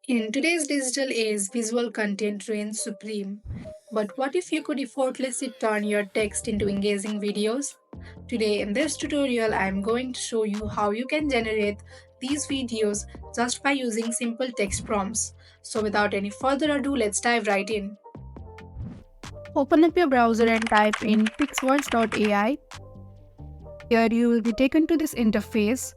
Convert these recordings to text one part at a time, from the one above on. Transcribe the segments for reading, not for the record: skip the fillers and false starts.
In today's digital age, visual content reigns supreme. But what if you could effortlessly turn your text into engaging videos? Today, in this tutorial, I am going to show you how you can generate these videos just by using simple text prompts. So, without any further ado, let's dive right in. Open up your browser and type in pixverse.ai. Here you will be taken to this interface.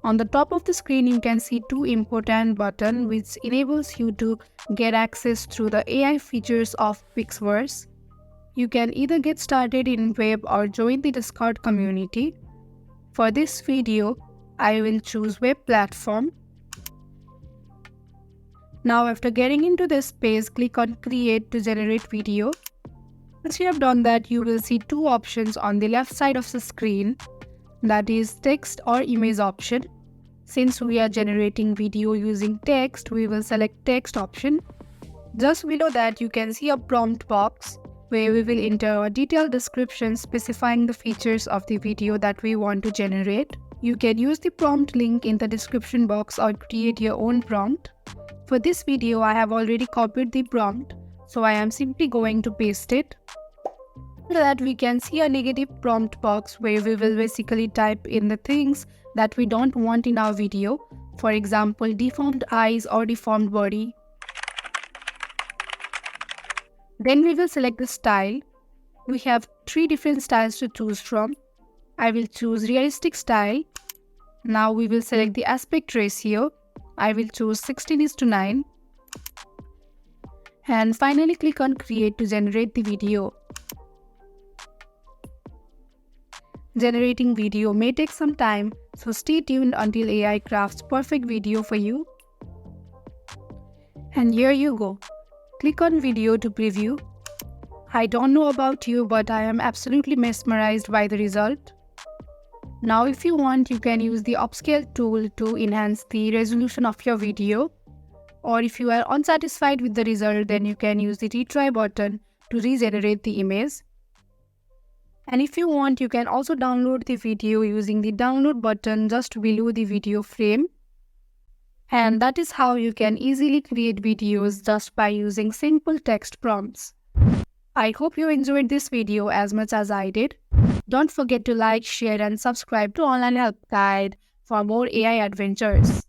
On the top of the screen, you can see two important buttons which enables you to get access through the AI features of Pixverse. You can either get started in web or join the Discord community. For this video, I will choose web platform. Now after getting into this page, click on create to generate video. Once you have done that, you will see two options on the left side of the screen, that is text or image option. Since we are generating video using text, we will select text option. Just below that, you can see a prompt box where we will enter a detailed description specifying the features of the video that we want to generate. You can use the prompt link in the description box or create your own prompt. For this video, I have already copied the prompt, so I am simply going to paste it. After that, we can see a negative prompt box where we will basically type in the things that we don't want in our video. For example, deformed eyes or deformed body. Then we will select the style. We have three different styles to choose from. I will choose realistic style. Now we will select the aspect ratio. I will choose 16:9. And finally click on create to generate the video. Generating video may take some time, so stay tuned until AI crafts perfect video for you. And here you go. Click on video to preview. I don't know about you, but I am absolutely mesmerized by the result. Now if you want, you can use the upscale tool to enhance the resolution of your video. Or if you are unsatisfied with the result, then you can use the retry button to regenerate the image. And if you want, you can also download the video using the download button just below the video frame. And that is how you can easily create videos just by using simple text prompts. I hope you enjoyed this video as much as I did. Don't forget to like, share and subscribe to Online Help Guide for more AI adventures.